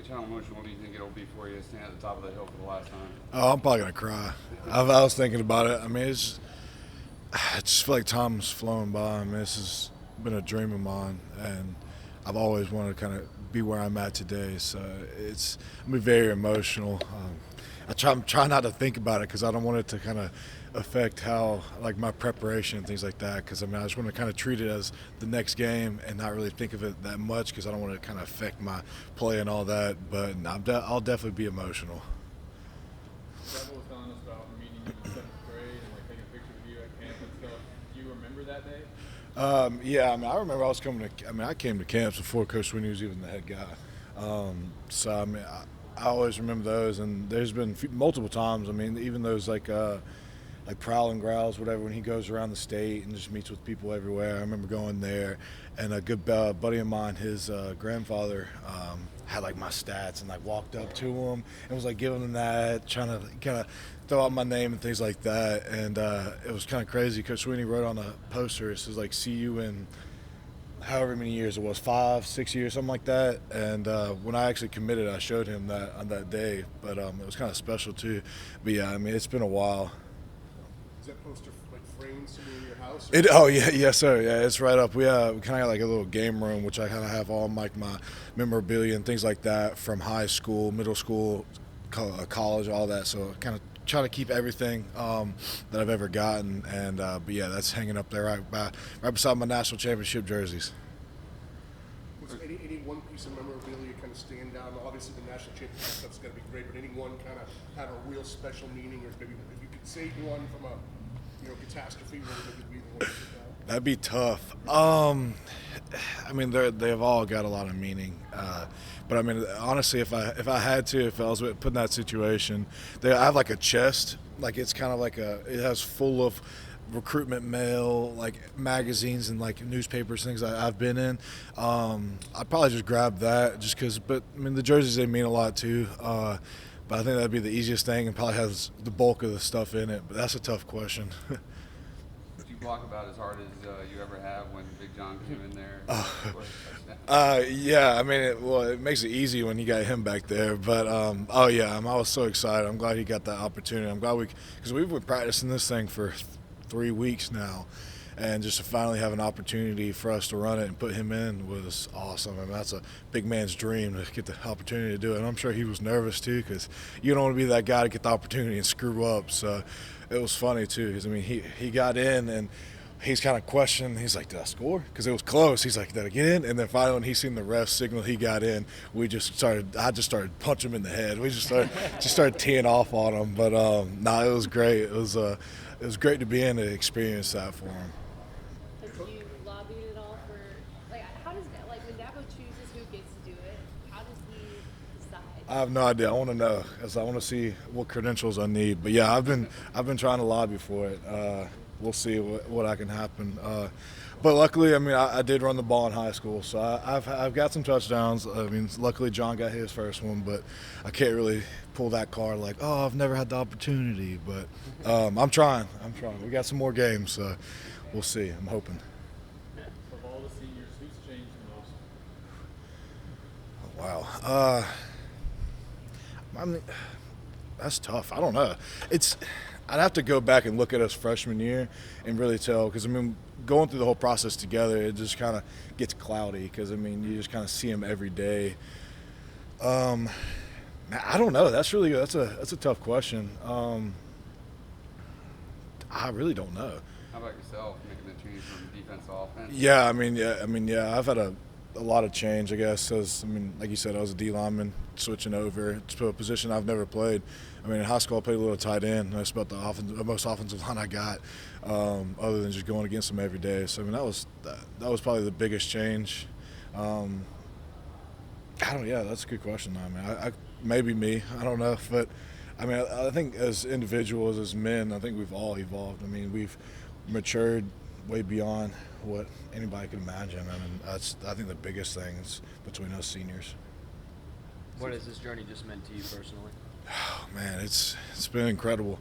Gage, how emotional do you think it'll be for you standing at the top of the hill for the last time? Oh, I'm probably gonna cry. I was thinking about it. I mean, I just feel like time's flowing by. I mean, this has been a dream of mine, and I've always wanted to kind of be where I'm at today. So I'm very emotional. I'm trying not to think about it because I don't want it to kind of affect how like my preparation and things like that. Because I mean, I just want to kind of treat it as the next game and not really think of it that much because I don't want it to kind of affect my play and all that. But I'll definitely be emotional. Rebel was telling us about meeting you in seventh grade and like taking pictures of you at camp and stuff. Do you remember that day? Yeah, I mean, I remember I came to camps before Coach Swinney was even the head guy. So I mean, I always remember those, and there's been multiple times. I mean, even those like Prowl and Growls, whatever, when he goes around the state and just meets with people everywhere. I remember going there, and a good buddy of mine, his grandfather, had like my stats and like walked up to him and was like giving him that, trying to kind of throw out my name and things like that. And it was kind of crazy. Coach Swinney wrote on a poster, it says like, see you in however many years it was, 5, 6 years, something like that. And when I actually committed, I showed him that on that day. But it was kind of special too. But yeah, I mean, it's been a while. Is that poster like framed somewhere in your house? Oh yeah, yes sir. Yeah, it's right up. We kind of got like a little game room, which I kind of have all like my memorabilia and things like that from high school, middle school, college, all that. So kind of try to keep everything that I've ever gotten. And but yeah, that's hanging up there right beside my national championship jerseys. Was any one piece of memorabilia kind of stand out? Obviously, the national championship stuff's got to be great, but any one kind of have a real special meaning, or maybe if you could say one from a catastrophe, what would be the one that stood out? That'd be tough. I mean, they've all got a lot of meaning. But I mean, honestly, if I had to, if I was put in that situation, I have like a chest, like it's kind of like it has full of recruitment mail, like magazines and like newspapers, things I've been in. I'd probably just grab that, just because. But I mean, the jerseys, they mean a lot too. But I think that'd be the easiest thing, and probably has the bulk of the stuff in it. But that's a tough question. Did you block about as hard as you ever have when Big John came in there? Yeah, I mean, it makes it easy when you got him back there. But oh yeah, I was so excited. I'm glad he got that opportunity. I'm glad because we've been practicing this thing for 3 weeks now, and just to finally have an opportunity for us to run it and put him in was awesome. I mean, that's a big man's dream to get the opportunity to do it. And I'm sure he was nervous too, because you don't want to be that guy to get the opportunity and screw up. So it was funny too, because I mean, he got in and he's kind of questioning. He's like, did I score? Because it was close. He's like, did I get in? And then finally, when he seen the ref signal, he got in. I just started punching him in the head. We just started teeing off on him. But it was great. It was great to be in and experience that for him. Have you lobbied at all for, like, how does that, like, when Dabo chooses who gets to do it, how does he decide? I have no idea. I want to know, because I want to see what credentials I need. But yeah, I've been trying to lobby for it. We'll see what can happen. But luckily, I mean, I did run the ball in high school, so I've got some touchdowns. I mean, luckily John got his first one, but I can't really pull that card like, oh, I've never had the opportunity. But I'm trying. We got some more games, so we'll see. I'm hoping. Of all the seniors, who's changed the most? Wow. I mean, that's tough. I don't know. I'd have to go back and look at us freshman year and really tell, because I mean, going through the whole process together, it just kind of gets cloudy, because I mean, you just kind of see them every day. I don't know. That's a tough question. I really don't know. How about yourself, making the change from defense to offense? Yeah. I've had a lot of change, I guess. Because I mean, like you said, I was a D lineman, switching over to a position I've never played. I mean, in high school, I played a little tight end. That's about the most offensive line I got, other than just going against them every day. So I mean, that was probably the biggest change. Yeah, that's a good question. I mean, maybe me. I don't know, but I mean, I think as individuals, as men, I think we've all evolved. I mean, we've matured way beyond what anybody could imagine. I mean, that's, I think, the biggest thing is between us seniors. What has this journey just meant to you personally? Oh, man, it's been incredible.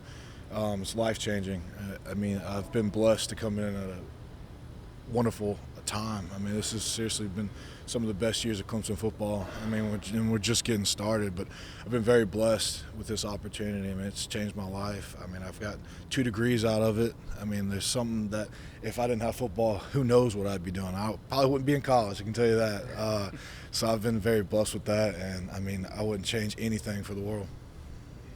It's life-changing. I mean, I've been blessed to come in at a wonderful time. I mean, this has seriously been some of the best years of Clemson football. I mean, we're just getting started, but I've been very blessed with this opportunity. I mean, it's changed my life. I mean, I've got 2 degrees out of it. I mean, there's something that if I didn't have football, who knows what I'd be doing. I probably wouldn't be in college, I can tell you that. So I've been very blessed with that, and, I mean, I wouldn't change anything for the world.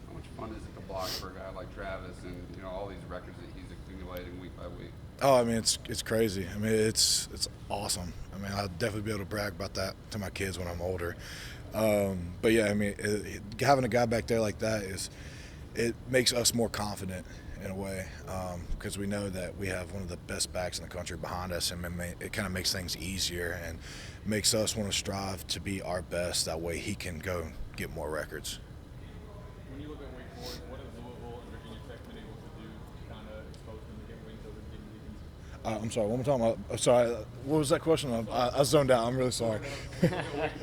How much fun is it to block for a guy like Travis and, you know, all these records that he's accumulating week by week? Oh, I mean, it's crazy. I mean, it's awesome. I mean, I'll definitely be able to brag about that to my kids when I'm older. But yeah, I mean, having a guy back there like that it makes us more confident in a way, because we know that we have one of the best backs in the country behind us, and it kind of makes things easier and makes us want to strive to be our best. That way, he can go and get more records. When you look at Wake Forest, what have Louisville and Virginia Tech been able to do to kind of expose them to get wins over the Demon Deacons? I'm sorry, one more time. I'm sorry, what was that question? I zoned out. I'm really sorry. Wake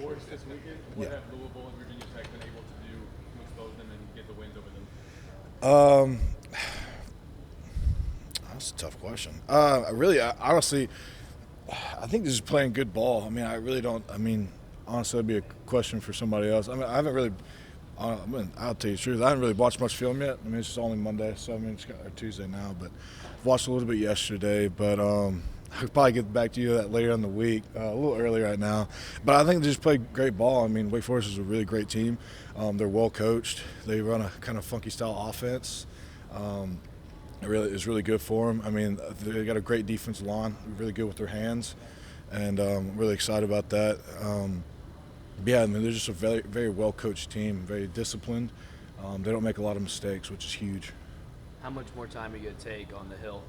Forest this weekend, what Yeah. have Louisville and Virginia Tech been able to do to expose them and get the wins over them? That's a tough question. Honestly, I think this is playing good ball. I mean, I really don't. I mean, honestly, that'd be a question for somebody else. I mean, I haven't really. I'll tell you the truth. I haven't really watched much film yet. I mean, it's just only Monday, so I mean, or Tuesday now. But I've watched a little bit yesterday. But I'll probably get back to you that later in the week, a little early right now. But I think they just played great ball. I mean, Wake Forest is a really great team. They're well coached. They run a kind of funky style offense. It's really good for them. I mean, they got a great defensive line, really good with their hands, and really excited about that. Yeah, I mean, they're just a very, very well coached team, very disciplined. They don't make a lot of mistakes, which is huge. How much more time are you going to take on the Hill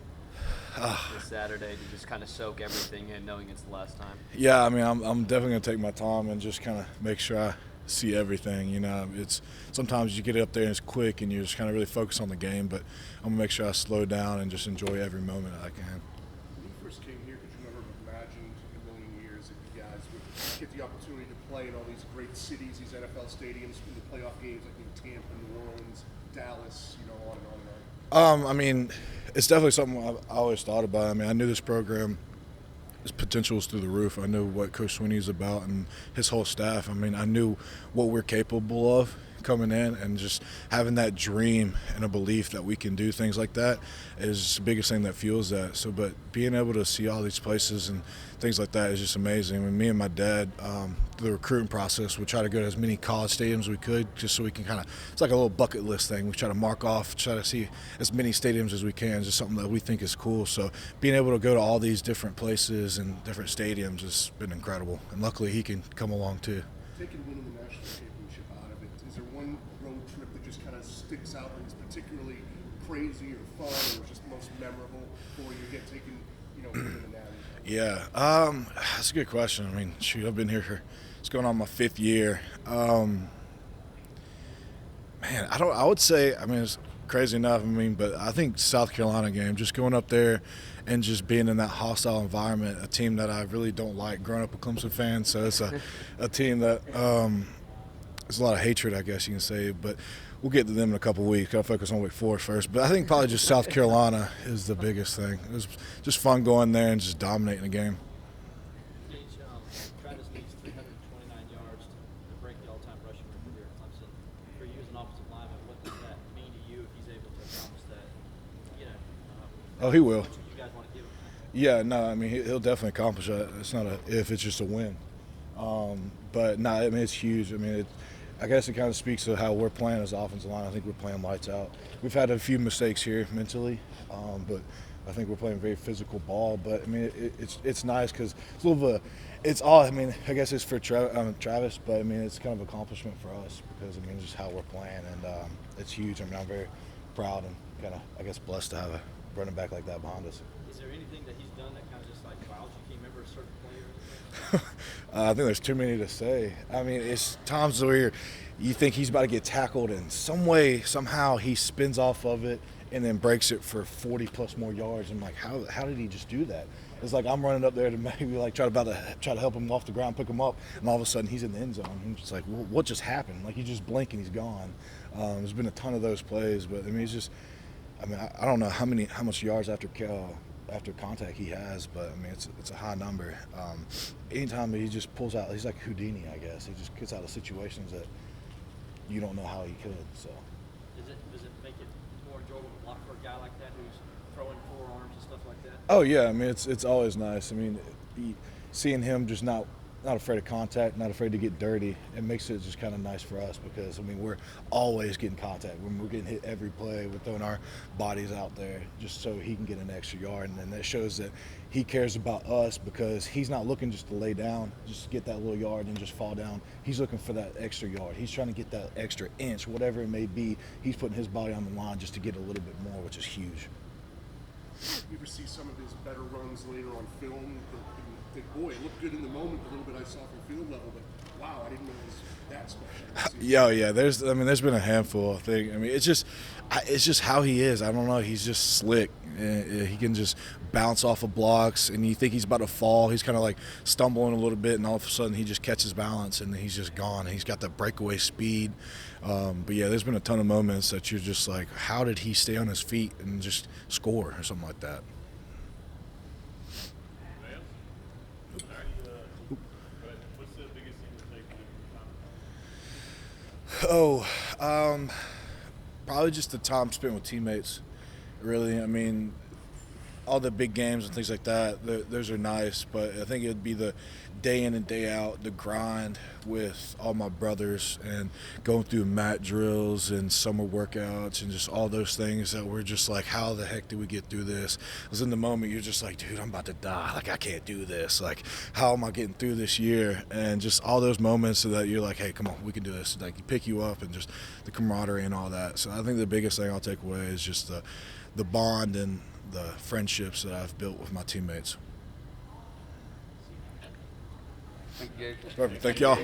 this Saturday to just kind of soak everything in, knowing it's the last time? Yeah, I mean, I'm definitely gonna take my time and just kind of make sure I see everything. You know, it's sometimes you get up there and it's quick and you just kind of really focus on the game, but I'm gonna make sure I slow down and just enjoy every moment I can. When you first came here, could you ever have imagined in a million years that you guys would get the opportunity to play in all these great cities, these NFL stadiums, in the playoff games like in Tampa, New Orleans, Dallas, you know, on and on and on? I mean, it's definitely something I always thought about. I mean, I knew this program, his potential was through the roof. I knew what Coach Swinney is about and his whole staff. I mean, I knew what we're capable of coming in, and just having that dream and a belief that we can do things like that is the biggest thing that fuels that. So, but being able to see all these places and things like that is just amazing. I mean, me and my dad, the recruiting process, we try to go to as many college stadiums as we could, just so we can kind of, it's like a little bucket list thing. We try to mark off, try to see as many stadiums as we can, just something that we think is cool. So being able to go to all these different places and different stadiums has been incredible. And luckily he can come along too. Taking winning the national championship out of it, is there one road trip that just kind of sticks out that is particularly crazy or fun or just most memorable for you? Again, taking, you know, winning the natty? Yeah, that's a good question. I mean, shoot, I've been here for, it's going on my 5th year. Man, I would say, I mean, it's crazy enough, I mean, but I think South Carolina game, just going up there and just being in that hostile environment, a team that I really don't like, growing up a Clemson fan, so it's a team that there's a lot of hatred, I guess you can say, but we'll get to them in a couple of weeks. Got to focus on Wake Forest first. But I think probably just South Carolina is the biggest thing. It was just fun going there and just dominating the game. Gage, Travis needs 329 yards to break the all-time rushing record here at Clemson. For you as an offensive lineman, what does that mean to you if he's able to accomplish that? You know, Oh, he will. what you guys want to give him? Yeah, no, I mean, he'll definitely accomplish that. It's not a if, it's just a win. But, no, I mean, it's huge. I mean, I guess it kind of speaks to how we're playing as offensive line. I think we're playing lights out. We've had a few mistakes here mentally, but I think we're playing very physical ball. But, I mean, it's nice because it's a little bit – it's all – I mean, I guess it's for Travis, but, I mean, it's kind of an accomplishment for us because, I mean, just how we're playing. And it's huge. I mean, I'm very proud and kind of, I guess, blessed to have a running back like that behind us. Is there anything that he's done that kind of just like wowed you? Can you remember a certain play or anything? I think there's too many to say. I mean, it's times where you think he's about to get tackled, and some way, somehow, he spins off of it and then breaks it for 40-plus more yards. I'm like, how did he just do that? It's like I'm running up there to maybe like try to help him off the ground, pick him up, and all of a sudden he's in the end zone. I'm just like, well, what just happened? Like, you just blink and he's gone. There's been a ton of those plays, but I mean, it's just, I mean, I don't know how much yards after after contact he has, but I mean it's a high number. Anytime he just pulls out, he's like Houdini, I guess. He just gets out of situations that you don't know how he could. So. Does it make it more enjoyable to block for a guy like that who's throwing forearms and stuff like that? Oh yeah, I mean it's always nice. I mean, seeing him just not afraid of contact, not afraid to get dirty, it makes it just kind of nice for us because I mean we're always getting contact. When we're getting hit every play, we're throwing our bodies out there just so he can get an extra yard, and then that shows that he cares about us because he's not looking just to lay down, just to get that little yard and just fall down. He's looking for that extra yard. He's trying to get that extra inch, whatever it may be. He's putting his body on the line just to get a little bit more, which is huge. You ever see some of his better runs later on film? And think, boy, it looked good in the moment. A little bit I saw from field level, but wow, I didn't know it was that special. Yeah. There's been a handful of things. I mean, it's just how he is. I don't know. He's just slick. He can just bounce off of blocks, and you think he's about to fall. He's kind of like stumbling a little bit, and all of a sudden he just catches balance, and he's just gone. He's got that breakaway speed. But yeah, there's been a ton of moments that you're just like, how did he stay on his feet and just score or something like that? What's the biggest thing to take Probably just the time spent with teammates. Really, I mean, all the big games and things like that, those are nice, but I think it'd be the day in and day out, the grind with all my brothers and going through mat drills and summer workouts and just all those things that we're just like, how the heck did we get through this? Because in the moment, you're just like, dude, I'm about to die. Like, I can't do this. Like, how am I getting through this year? And just all those moments so that you're like, hey, come on, we can do this. Like, pick you up and just the camaraderie and all that. So I think the biggest thing I'll take away is just the bond and the friendships that I've built with my teammates. Thank you, Gage. Perfect. Thank y'all.